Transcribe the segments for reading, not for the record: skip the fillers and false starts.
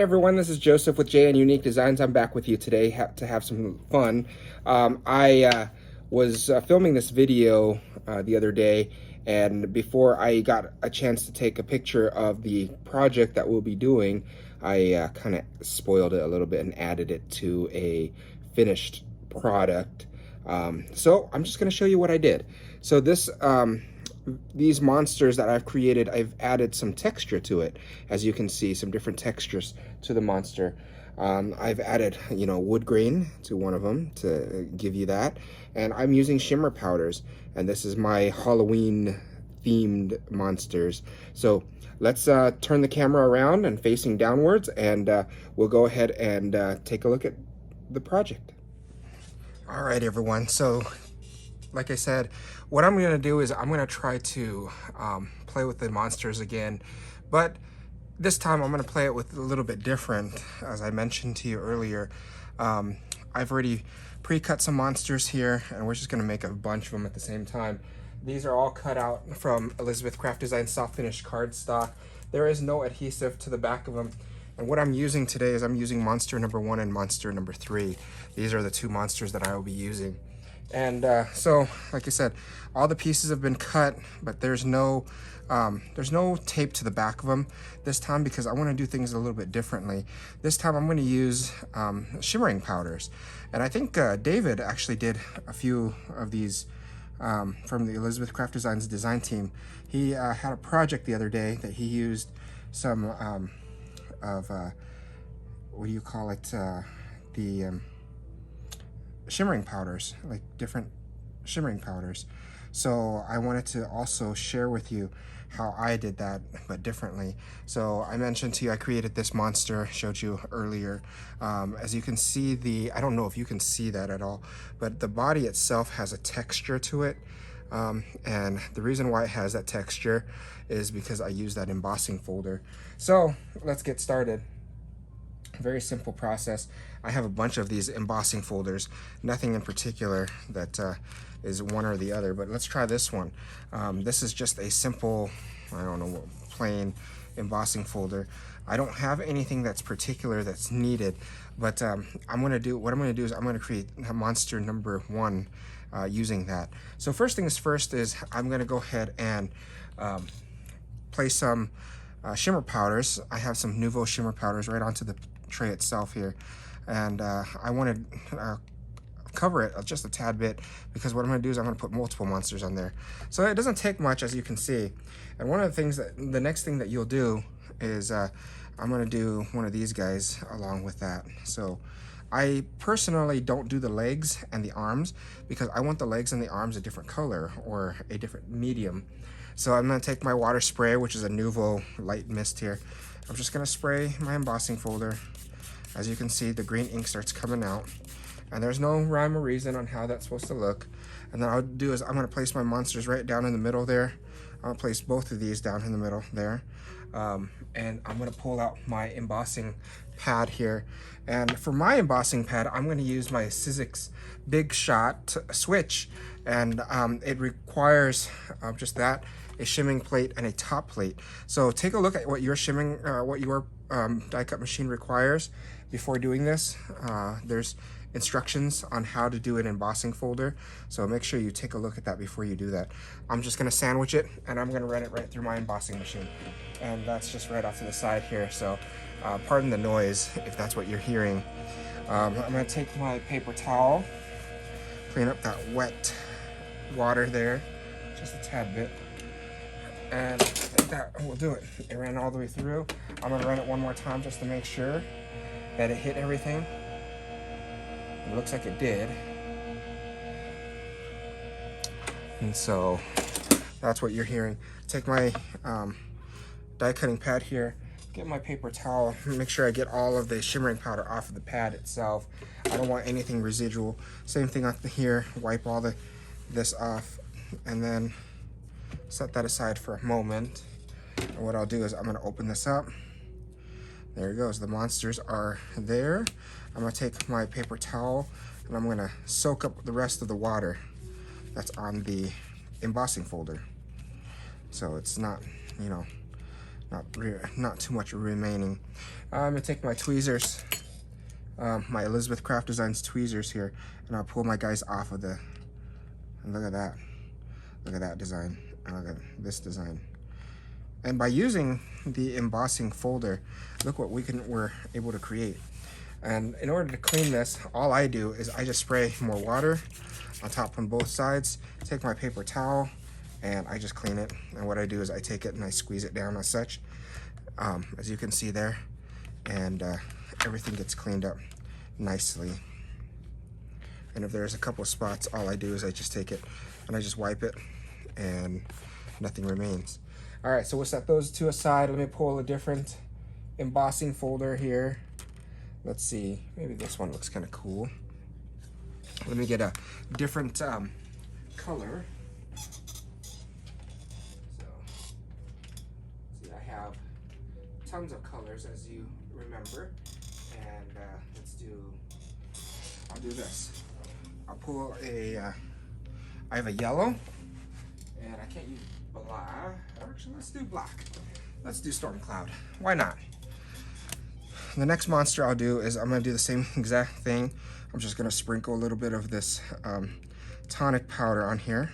Hey everyone, this is Joseph with JN Unique Designs. I'm back with you today to have some fun. I was filming this video the other day, and before I got a chance to take a picture of the project that we'll be doing, I kind of spoiled it a little bit and added it to a finished product. So I'm just going to show you what I did. So these monsters that I've created, I've added some texture to it. As you can see, some different textures to the monster. I've added, wood grain to one of them to give you that. And I'm using shimmer powders. And this is my Halloween themed monsters. So let's turn the camera around and facing downwards, and we'll go ahead and take a look at the project. All right, everyone. So like I said, what I'm going to do is I'm going to try to play with the monsters again, but this time I'm going to play it with a little bit different. As I mentioned to you earlier, I've already pre-cut some monsters here, and we're just going to make a bunch of them at the same time. These are all cut out from Elizabeth Craft Design soft finish cardstock. There is no adhesive to the back of them. And what I'm using today is I'm using monster number 1 and monster number 3. These are the two monsters that I will be using. And so, like I said, all the pieces have been cut, but there's no tape to the back of them this time, because I want to do things a little bit differently. This time I'm going to use shimmering powders. And I think David actually did a few of these from the Elizabeth Craft Designs design team. He had a project the other day that he used some what do you call it, the shimmering powders, like different shimmering powders. So I wanted to also share with you how I did that, but differently. So I mentioned to you I created this monster, showed you earlier. As you can see, I don't know if you can see that at all, but the body itself has a texture to it. And the reason why it has that texture is because I use that embossing folder. So let's get started. Very simple process. I have a bunch of these embossing folders, nothing in particular that is one or the other, but let's try this one. This is just a simple, I don't know, plain embossing folder. I don't have anything that's particular that's needed, but what I'm going to do is I'm going to create monster number 1 using that. So first things first is I'm going to go ahead and place some shimmer powders. I have some Nouveau shimmer powders right onto the tray itself here, and I want to cover it just a tad bit, because what I'm going to do is I'm going to put multiple monsters on there. So it doesn't take much, as you can see. And one of the things the next thing that you'll do is I'm going to do one of these guys along with that. So I personally don't do the legs and the arms, because I want the legs and the arms a different color or a different medium. So I'm going to take my water spray, which is a Nouveau light mist here. I'm just going to spray my embossing folder. As you can see, the green ink starts coming out, and there's no rhyme or reason on how that's supposed to look. And then I'll do is I'm going to place my monsters right down in the middle there. I'll place both of these down in the middle there. And I'm going to pull out my embossing pad here. And for my embossing pad, I'm going to use my Sizzix Big Shot switch. And it requires just that, a shimming plate and a top plate. So take a look at what your die cut machine requires before doing this. There's instructions on how to do an embossing folder, so make sure you take a look at that before you do that. I'm just going to sandwich it, and I'm going to run it right through my embossing machine, and that's just right off to the side here. So pardon the noise if that's what you're hearing. I'm going to take my paper towel, clean up that wet water there just a tad bit, and I think that will do it. It ran all the way through. I'm going to run it one more time just to make sure that it hit everything. It looks like it did. And so that's what you're hearing. Take my die cutting pad here, get my paper towel, make sure I get all of the shimmering powder off of the pad itself. I don't want anything residual. Same thing up here, wipe all this off, and then set that aside for a moment. And what I'll do is I'm going to open this up. There it goes. The monsters are there. I'm going to take my paper towel and I'm going to soak up the rest of the water that's on the embossing folder. So it's not, not too much remaining. I'm gonna take my tweezers, my Elizabeth Craft Designs tweezers here, and I'll pull my guys off of the, and look at that design, and look at this design. And by using the embossing folder, look what we're able to create. And in order to clean this, all I do is I just spray more water on top on both sides, take my paper towel, and I just clean it. And what I do is I take it and I squeeze it down as such, as you can see there, and everything gets cleaned up nicely. And if there's a couple of spots, all I do is I just take it and I just wipe it, and nothing remains. All right, so we'll set those two aside. Let me pull a different embossing folder here. Let's see, maybe this one looks kind of cool. Let me get a different color. So, see, I have tons of colors, as you remember, and I'll do this. I'll pull I have a yellow, and I can't use black. Actually, let's do black. Let's do Storm Cloud. Why not? The next monster I'll do is I'm gonna do the same exact thing. I'm just gonna sprinkle a little bit of this tonic powder on here.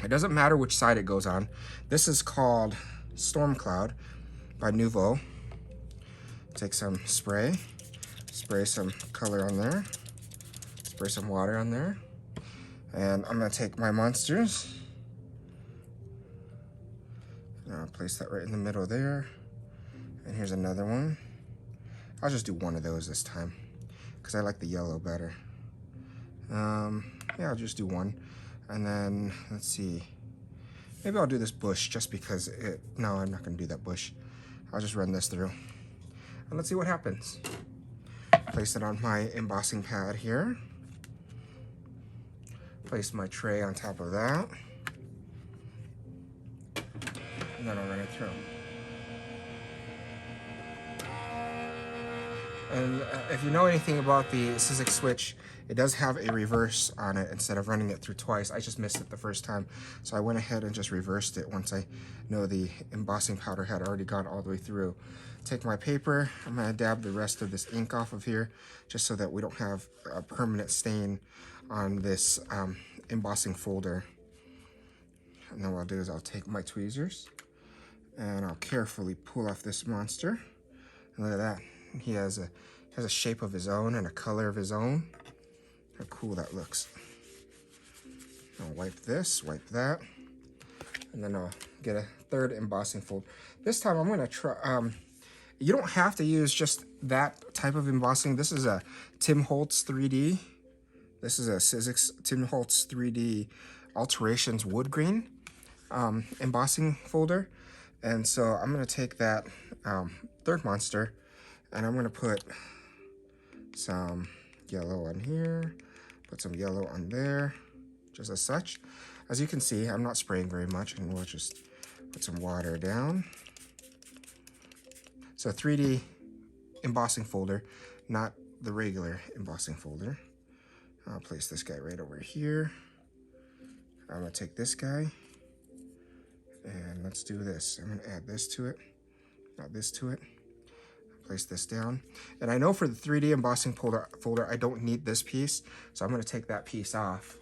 It doesn't matter which side it goes on. This is called Storm Cloud by Nouveau. Take some spray some color on there, spray some water on there, and I'm gonna take my monsters. And I'll place that right in the middle there. And here's another one. I'll just do one of those this time because I like the yellow better. Yeah, I'll just do one. And then, let's see. Maybe I'll do this bush just because no, I'm not gonna do that bush. I'll just run this through. And let's see what happens. Place it on my embossing pad here. Place my tray on top of that. And then I'll run it through. And if you know anything about the Sizzix switch, it does have a reverse on it instead of running it through twice. I just missed it the first time, so I went ahead and just reversed it once I know the embossing powder had already gone all the way through. Take my paper, I'm gonna dab the rest of this ink off of here just so that we don't have a permanent stain on this embossing folder. And then what I'll do is I'll take my tweezers and I'll carefully pull off this monster. And look at that. He has a shape of his own and a color of his own. How cool that looks. I'll wipe this, wipe that, and then I'll get a third embossing fold. This time I'm gonna try, you don't have to use just that type of embossing. This is a Tim Holtz 3D. This is a Sizzix Tim Holtz 3D Alterations Wood Grain embossing folder. And so I'm gonna take that third monster and I'm gonna put some yellow on here, put some yellow on there, just as such. As you can see, I'm not spraying very much, and we'll just put some water down. So 3D embossing folder, not the regular embossing folder. I'll place this guy right over here. I'm gonna take this guy, and let's do this. I'm gonna add this to it, add this to it. Place this down. And I know for the 3D embossing folder, I don't need this piece, so I'm gonna take that piece off.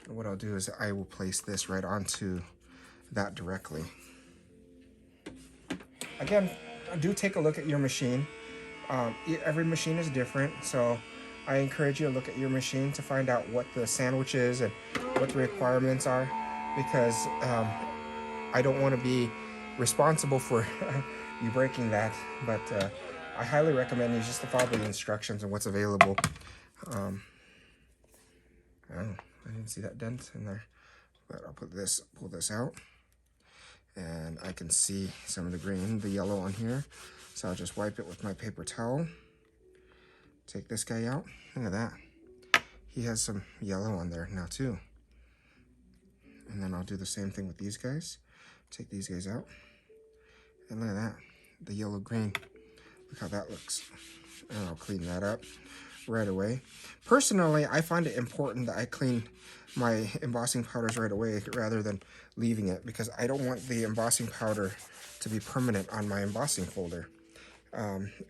And what I'll do is I will place this right onto that directly. Again, do take a look at your machine. Every machine is different, so I encourage you to look at your machine to find out what the sandwich is and what the requirements are, because I don't want to be responsible for you breaking that, but I highly recommend you just to follow the instructions and what's available. I didn't see that dent in there, but I'll pull this out, and I can see some of the green, the yellow on here, so I'll just wipe it with my paper towel. Take this guy out. Look at that. He has some yellow on there now too. And then I'll do the same thing with these guys. Take these guys out. And look at that, the yellow green. Look how that looks. And I'll clean that up. right away. Personally, I find it important that I clean my embossing powders right away rather than leaving it, because I don't want the embossing powder to be permanent on my embossing folder.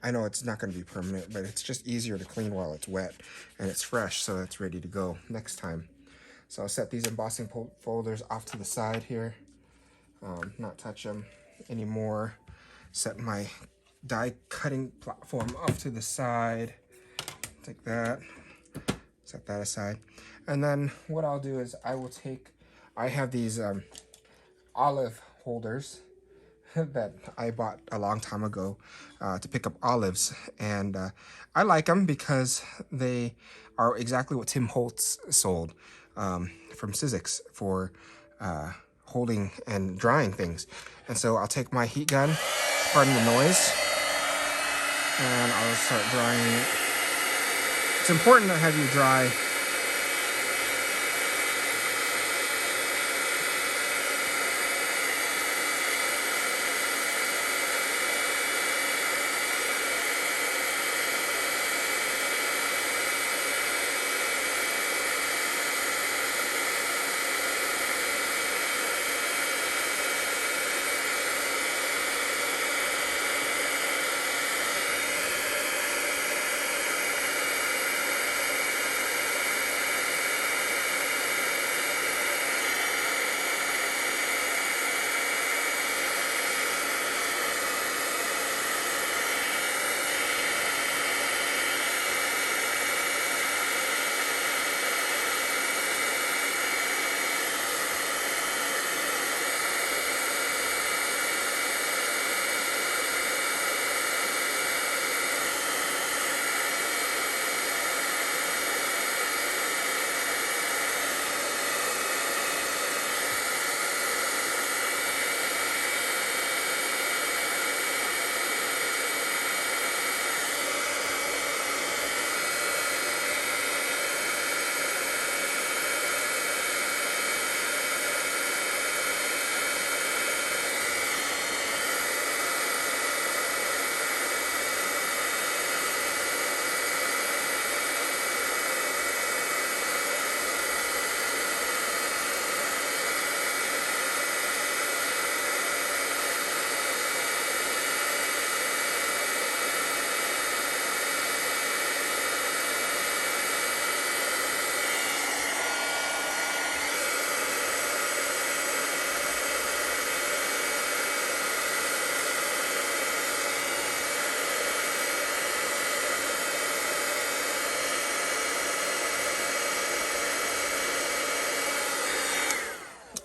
I know it's not going to be permanent, but it's just easier to clean while it's wet and it's fresh, so it's ready to go next time. So I'll set these embossing folders off to the side here, not touch them anymore. Set my die cutting platform off to the side, like that. Set that aside. And then what I'll do is I have these olive holders that I bought a long time ago to pick up olives, and I like them because they are exactly what Tim Holtz sold from Sizzix for holding and drying things. And so I'll take my heat gun, pardon the noise, and I'll start drying it. It's important to have you dry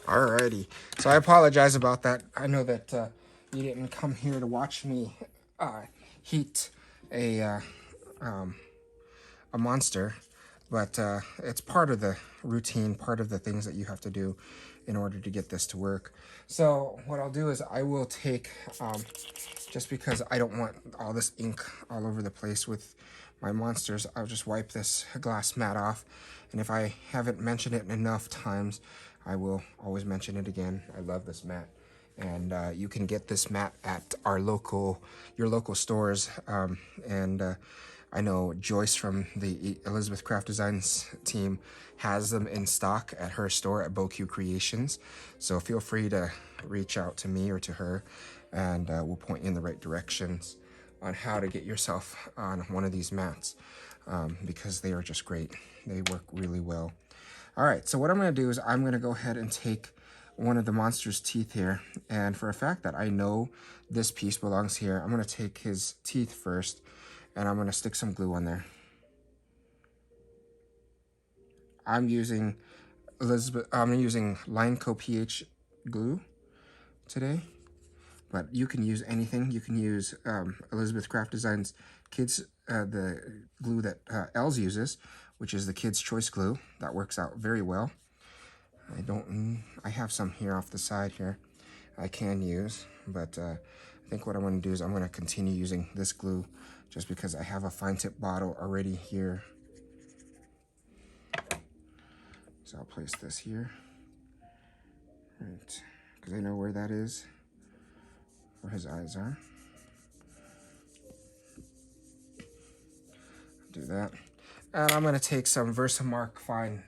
Alrighty, so I apologize about that. I know that you didn't come here to watch me heat a a monster, but it's part of the routine, part of the things that you have to do in order to get this to work. So what I'll do is I will take, just because I don't want all this ink all over the place with my monsters, I'll just wipe this glass mat off, and if I haven't mentioned it enough times, I will always mention it again. I love this mat, and you can get this mat at your local stores, and I know Joyce from the Elizabeth Craft Designs team has them in stock at her store at BoQ Creations, so feel free to reach out to me or to her, and we'll point you in the right directions on how to get yourself on one of these mats, because they are just great. They work really well. All right, so what I'm going to do is I'm going to go ahead and take one of the monster's teeth here, and for a fact that I know this piece belongs here, I'm going to take his teeth first, and I'm going to stick some glue on there. I'm using Lineco PH glue today, but you can use anything. You can use Elizabeth Craft Designs Kids, the glue that Els uses, which is the Kids Choice glue. That works out very well. I have some here off the side here I can use, but I think what I'm going to do is I'm going to continue using this glue just because I have a fine tip bottle already here. So I'll place this here, right, because I know where that is, where his eyes are. Do that. And I'm going to take some Versamark Fine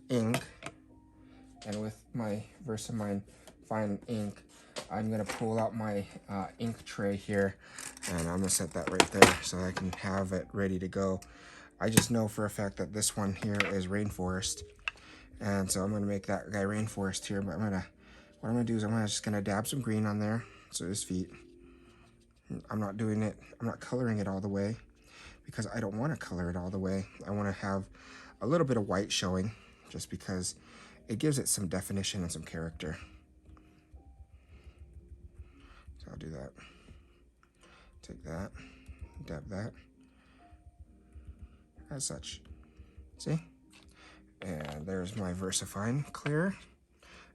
ink. And with my Versamark Fine ink, I'm going to pull out my ink tray here. And I'm going to set that right there so I can have it ready to go. I just know for a fact that this one here is Rainforest. And so I'm going to make that guy Rainforest here. But what I'm going to do is I'm just going to dab some green on there. So his feet. I'm not doing it, I'm not coloring it all the way because I don't want to color it all the way. I want to have a little bit of white showing just because it gives it some definition and some character. So I'll do that. Take that, dab that, as such. See? And there's my VersaFine clear.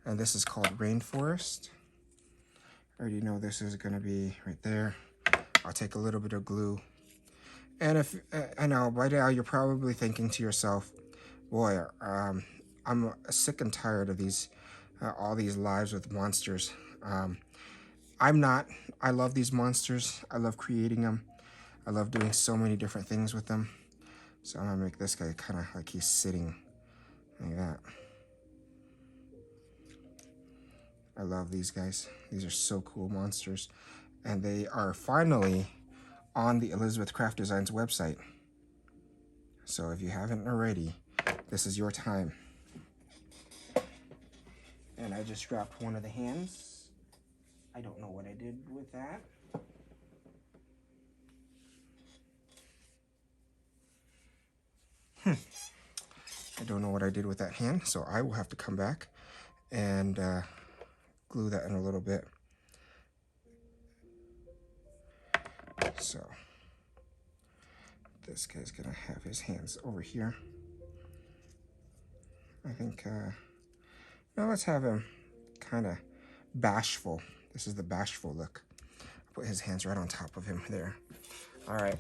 And this is called Rainforest. I already know this is going to be right there. I'll take a little bit of glue. And if, I know, by now you're probably thinking to yourself, boy, I'm sick and tired of these, all these lives with monsters. I'm not. I love these monsters. I love creating them. I love doing so many different things with them. So I'm going to make this guy kind of like he's sitting like that. I love these guys. These are so cool monsters. And they are finally on the Elizabeth Craft Designs website. So if you haven't already, this is your time. And I just dropped one of the hands. I don't know what I did with that. I don't know what I did with that hand, so I will have to come back and glue that in a little bit. So this guy's gonna have his hands over here. I think, now let's have him kind of bashful. This is the bashful look. I'll put his hands right on top of him there. All right,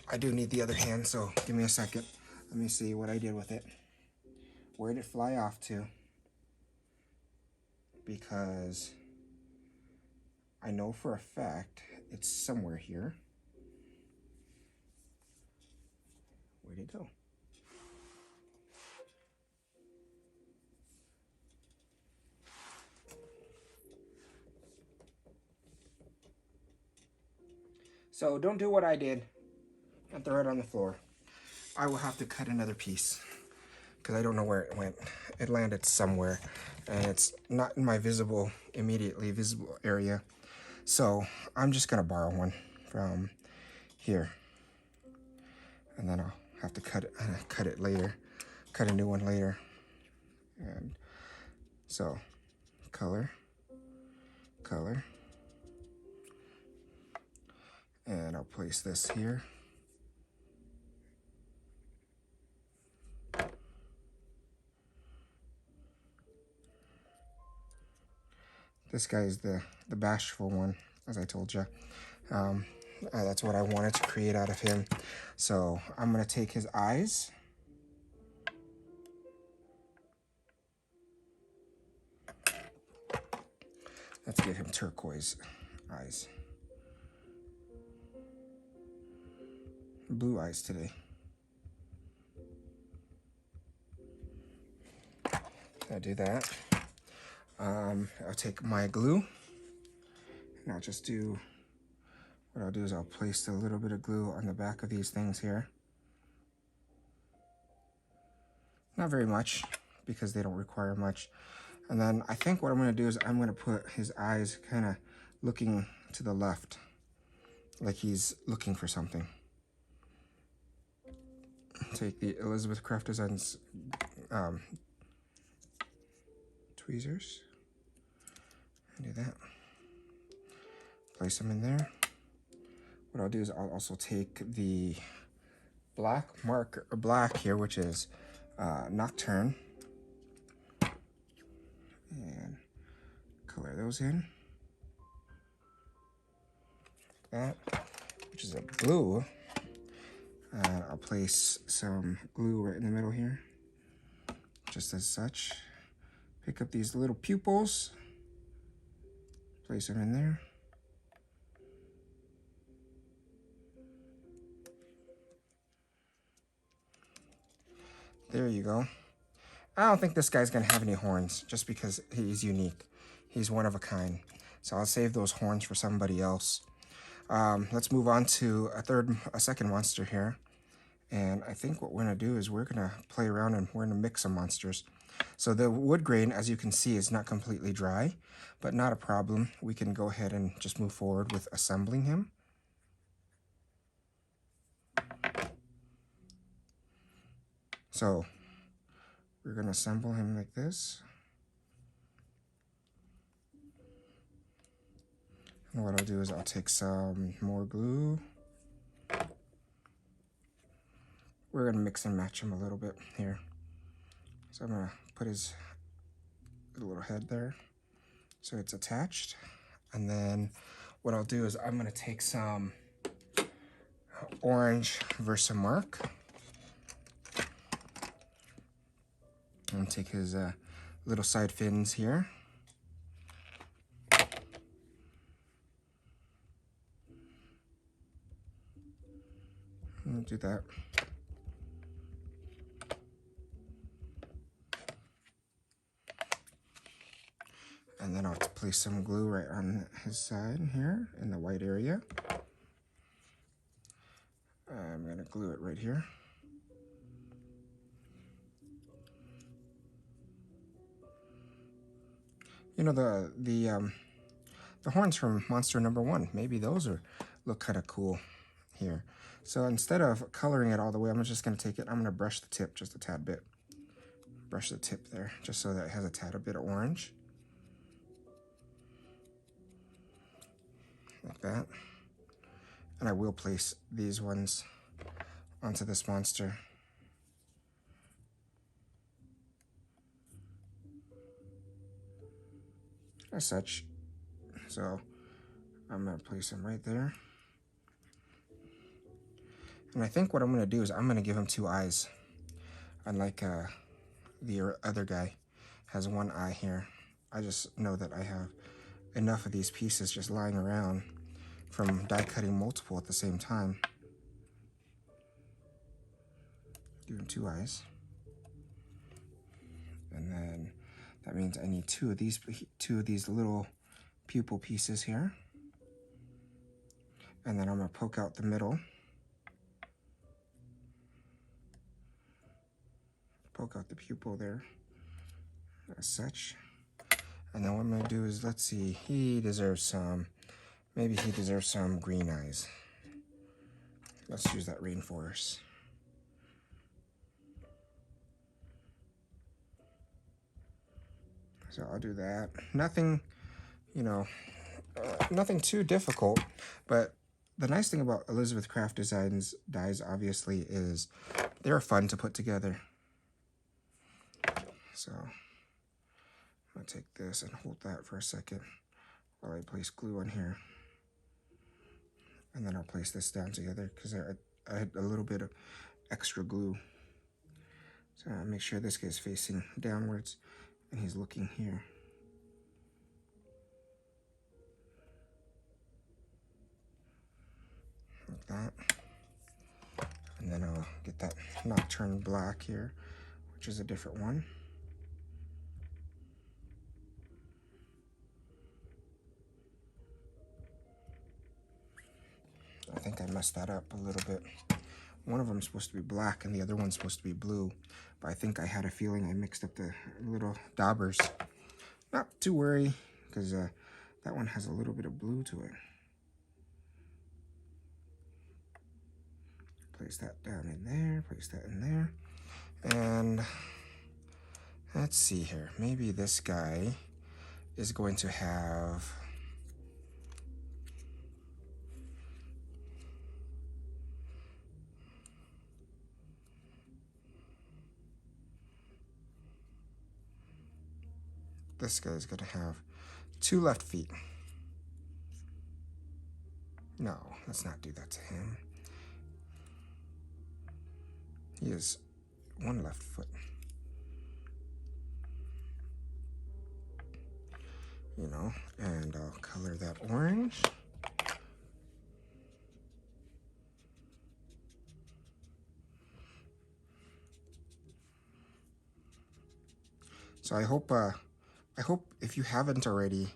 I do need the other hand, so give me a second. Let me see what I did with it. Where did it fly off to? Because I know for a fact it's somewhere here. Where'd it go? So don't do what I did and throw it on the floor. I will have to cut another piece because I don't know where it went. It landed somewhere and it's not in my immediately visible area. So I'm just gonna borrow one from here. And then I'll have to cut it later, cut a new one later. And so color, color. And I'll place this here. This guy is the bashful one, as I told you. That's what I wanted to create out of him. So I'm gonna take his eyes. Let's give him turquoise eyes. Blue eyes today. I'll do that. I'll take my glue and I'll just do, what I'll do is I'll place a little bit of glue on the back of these things here. Not very much because they don't require much. And then I think what I'm gonna do is I'm gonna put his eyes kind of looking to the left, like he's looking for something. Take the Elizabeth Craft Designs tweezers and do that. Place them in there. What I'll do is I'll also take the black marker, black here, which is Nocturne, and color those in. That, which is a blue. I'll place some glue right in the middle here, just as such. Pick up these little pupils, place them in there. There you go. I don't think this guy's gonna have any horns just because he's unique. He's one of a kind. So I'll save those horns for somebody else. Let's move on to a second monster here. And I think what we're gonna do is we're gonna play around and we're gonna mix some monsters. So the wood grain, as you can see, is not completely dry, but not a problem. We can go ahead and just move forward with assembling him. So we're gonna assemble him like this. And what I'll do is I'll take some more glue. We're gonna mix and match him a little bit here. So I'm gonna put his little head there so it's attached. And then what I'll do is I'm gonna take some orange Versamark. I'm gonna take his little side fins here. Do that. And then I'll place some glue right on his side here in the white area. I'm gonna glue it right here. You know, the horns from monster number 1, maybe those look kind of cool here. So instead of coloring it all the way, I'm just gonna take it, I'm gonna brush the tip just a tad bit. Brush the tip there, just so that it has a tad bit of orange. Like that. And I will place these ones onto this monster. As such. So I'm gonna place him right there. And I think what I'm gonna do is I'm gonna give him 2 eyes. Unlike the other guy has 1 eye here. I just know that I have enough of these pieces just lying around from die cutting multiple at the same time. Give him 2 eyes. And then that means I need two of these little pupil pieces here. And then I'm gonna poke out the middle. Poke out the pupil there, as such. And then what I'm gonna do is, let's see, maybe he deserves some green eyes. Let's use that rainforest. So I'll do that. Nothing, you know, nothing too difficult, but the nice thing about Elizabeth Craft Designs dies, obviously, is they're fun to put together. So I'm gonna take this and hold that for a second while I place glue on here. And then I'll place this down together because I had a little bit of extra glue. So I'll make sure this guy's facing downwards and he's looking here. Like that. And then I'll get that Nocturne Black here, which is a different one. I think I messed that up a little bit. One of them is supposed to be black and the other one's supposed to be blue, but I think I had a feeling I mixed up the little daubers. Not to worry, because that one has a little bit of blue to it. Place that down in there, place that in there. And let's see here. Maybe this guy is going to have this guy's gonna have 2 left feet. No, let's not do that to him. He has 1 left foot. You know, and I'll color that orange. So I hope if you haven't already,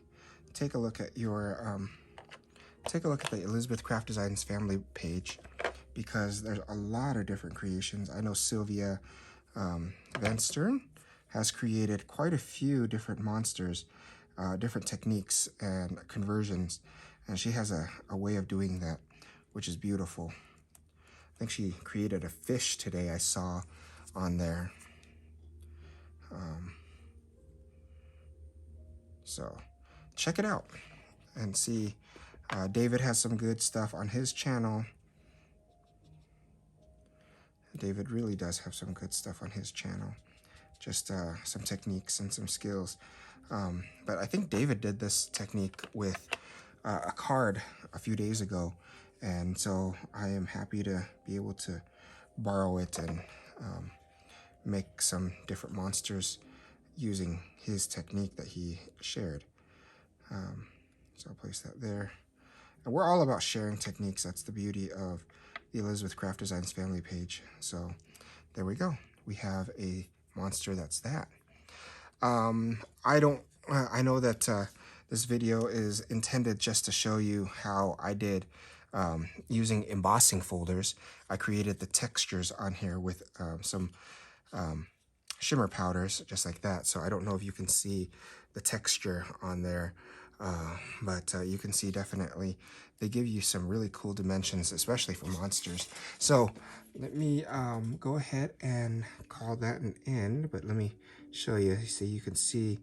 take a look at your take a look at the Elizabeth Craft Designs family page, because there's a lot of different creations. I know Sylvia Van Stern has created quite a few different monsters, different techniques and conversions, and she has a way of doing that, which is beautiful. I think she created a fish today I saw on there. So check it out and see. David has some good stuff on his channel. David really does have some good stuff on his channel. Just some techniques and some skills. But I think David did this technique with a card a few days ago. And so I am happy to be able to borrow it and make some different monsters using his technique that he shared. So I'll place that there. And we're all about sharing techniques. That's the beauty of the Elizabeth Craft Designs family page. So there we go. We have a monster that's that. I know that this video is intended just to show you how I did using embossing folders. I created the textures on here with some shimmer powders, just like that. So I don't know if you can see the texture on there, but you can see definitely they give you some really cool dimensions, especially for monsters. So let me go ahead and call that an end, but let me show you. See, you can see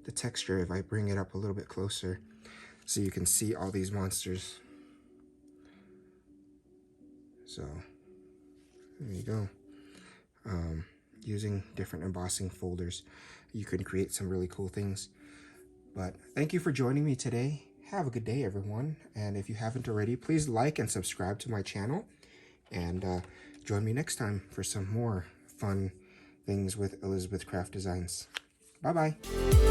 the texture if I bring it up a little bit closer, so you can see all these monsters. So there you go. Using different embossing folders, you can create some really cool things. But thank you for joining me today. Have a good day, everyone. And if you haven't already, please like and subscribe to my channel. And join me next time for some more fun things with Elizabeth Craft Designs. Bye-bye.